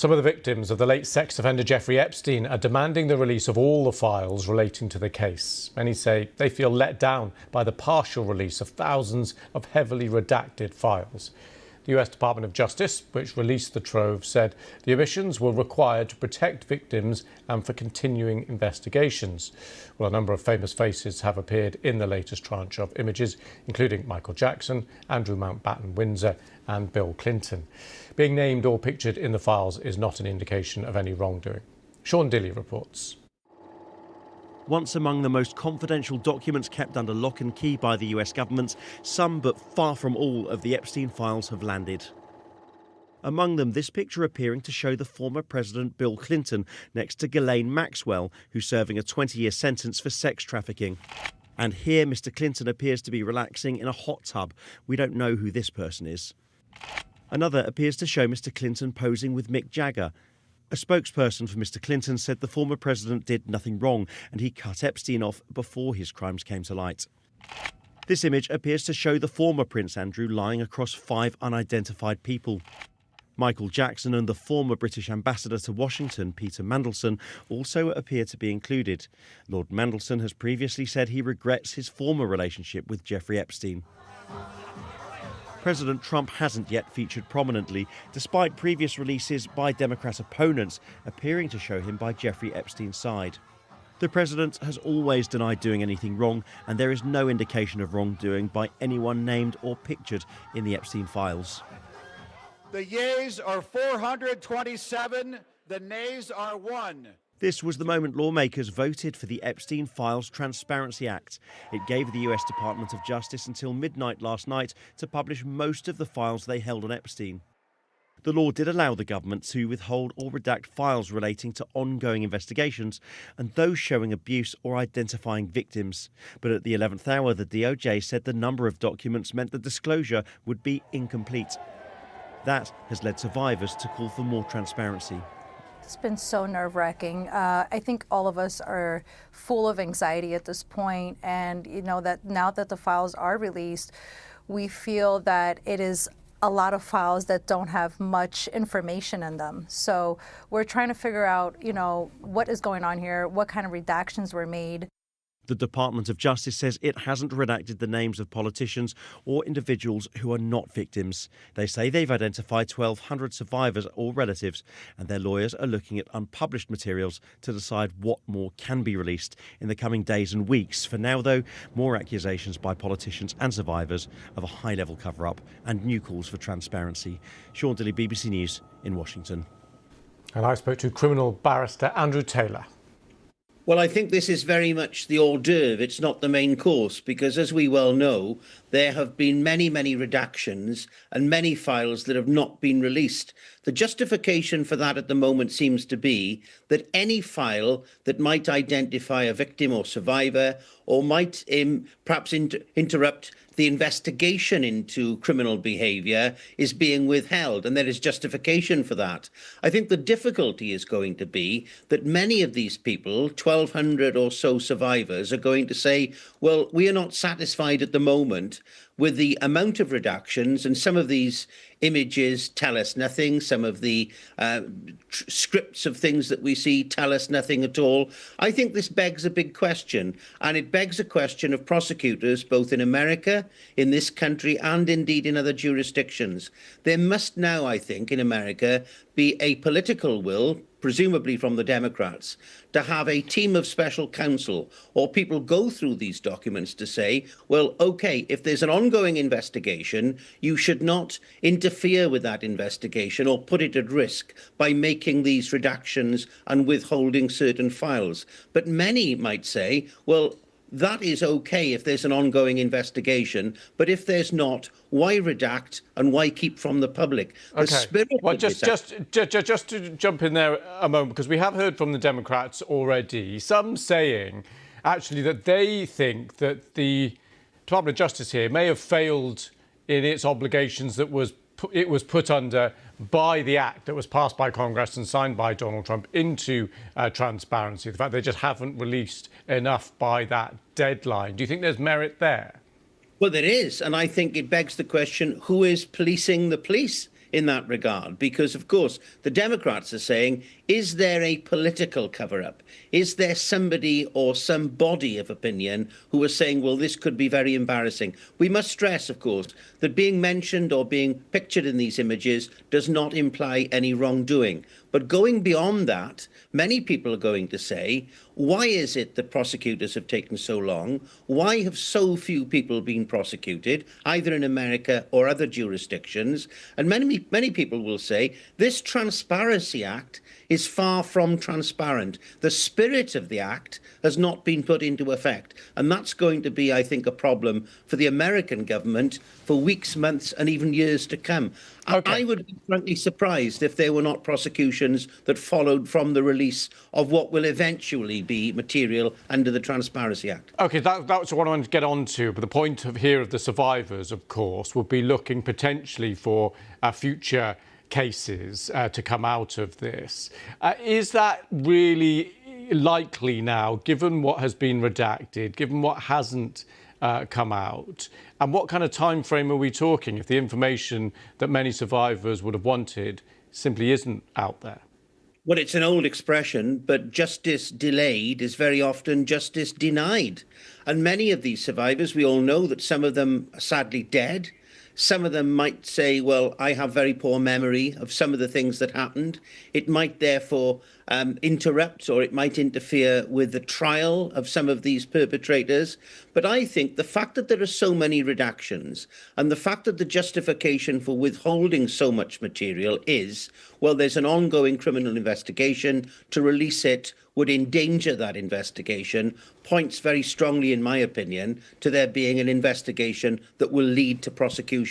Some of the victims of the late sex offender Jeffrey Epstein are demanding the release of all the files relating to the case. Many say they feel let down by the partial release of thousands of heavily redacted files. The US Department of Justice, which released the trove, said the omissions were required to protect victims and for continuing investigations. Well, a number of famous faces have appeared in the latest tranche of images, including Michael Jackson, Andrew Mountbatten-Windsor and Bill Clinton. Being named or pictured in the files is not an indication of any wrongdoing. Sean Dilley reports. Once among the most confidential documents kept under lock and key by the US government, some but far from all of the Epstein files have landed. Among them, this picture appearing to show the former President Bill Clinton next to Ghislaine Maxwell, who's serving a 20-year sentence for sex trafficking. And here Mr. Clinton appears to be relaxing in a hot tub. We don't know who this person is. Another appears to show Mr. Clinton posing with Mick Jagger. A spokesperson for Mr. Clinton said the former president did nothing wrong and he cut Epstein off before his crimes came to light. This image appears to show the former Prince Andrew lying across 5 unidentified people. Michael Jackson and the former British ambassador to Washington, Peter Mandelson, also appear to be included. Lord Mandelson has previously said he regrets his former relationship with Jeffrey Epstein. President Trump hasn't yet featured prominently, despite previous releases by Democrat opponents appearing to show him by Jeffrey Epstein's side. The president has always denied doing anything wrong, and there is no indication of wrongdoing by anyone named or pictured in the Epstein files. The yeas are 427, the nays are 1. This was the moment lawmakers voted for the Epstein Files Transparency Act. It gave the US Department of Justice until midnight last night to publish most of the files they held on Epstein. The law did allow the government to withhold or redact files relating to ongoing investigations and those showing abuse or identifying victims. But at the 11th hour, the DOJ said the number of documents meant the disclosure would be incomplete. That has led survivors to call for more transparency. It's been so nerve-wracking. I think all of us are full of anxiety at this point, and that now that the files are released, we feel that it is a lot of files that don't have much information in them. So we're trying to figure out, what is going on here, what kind of redactions were made. The Department of Justice says it hasn't redacted the names of politicians or individuals who are not victims. They say they've identified 1,200 survivors or relatives, and their lawyers are looking at unpublished materials to decide what more can be released in the coming days and weeks. For now, though, more accusations by politicians and survivors of a high-level cover-up and new calls for transparency. Sean Dilley, BBC News in Washington. And I spoke to criminal barrister Andrew Taylor. Well, I think this is very much the hors d'oeuvre. It's not the main course, because as we well know, there have been many, many redactions and many files that have not been released. The justification for that at the moment seems to be that any file that might identify a victim or survivor or might perhaps interrupt the investigation into criminal behaviour is being withheld, and there is justification for that. I think the difficulty is going to be that many of these people, 1,200 or so survivors, are going to say, well, we are not satisfied at the moment with the amount of redactions, and some of these images tell us nothing. Some of the scripts of things that we see tell us nothing at all. I think this begs a big question, and it begs a question of prosecutors, both in America, in this country, and indeed in other jurisdictions. There must now, I think, in America, be a political will, presumably from the Democrats, to have a team of special counsel or people go through these documents to say, well, OK, if there's an ongoing investigation, you should not interfere with that investigation or put it at risk by making these redactions and withholding certain files. But many might say, well, that is OK if there's an ongoing investigation, but if there's not, why redact and why keep from the public? Well, just to jump in there a moment, because we have heard from the Democrats already, some saying actually that they think that the Department of Justice here may have failed in its obligations that it was put under by the act that was passed by Congress and signed by Donald Trump into transparency. The fact they just haven't released enough by that deadline. Do you think there's merit there? Well, there is. And I think it begs the question, who is policing the police in that regard, because, of course, the Democrats are saying, is there a political cover-up? Is there somebody or some body of opinion who are saying, well, this could be very embarrassing? We must stress, of course, that being mentioned or being pictured in these images does not imply any wrongdoing. But going beyond that, many people are going to say, why is it that prosecutors have taken so long? Why have so few people been prosecuted, either in America or other jurisdictions? And many people will say, this Transparency Act is far from transparent. The spirit of the Act has not been put into effect. And that's going to be, I think, a problem for the American government for weeks, months, and even years to come. Okay. I would be frankly surprised if there were not prosecutions that followed from the release of what will eventually be material under the Transparency Act. OK, that's what I wanted to get on to. But the point of here of the survivors, of course, would be looking potentially for future cases to come out of this. Is that really likely now, given what has been redacted, given what hasn't come out? And what kind of time frame are we talking if the information that many survivors would have wanted simply isn't out there? Well, it's an old expression, but justice delayed is very often justice denied. And many of these survivors, we all know that some of them are sadly dead. Some of them might say, well, I have very poor memory of some of the things that happened. It might therefore interrupt, or it might interfere with the trial of some of these perpetrators. But I think the fact that there are so many redactions and the fact that the justification for withholding so much material is, well, there's an ongoing criminal investigation, to release it would endanger that investigation, points very strongly, in my opinion, to there being an investigation that will lead to prosecutions.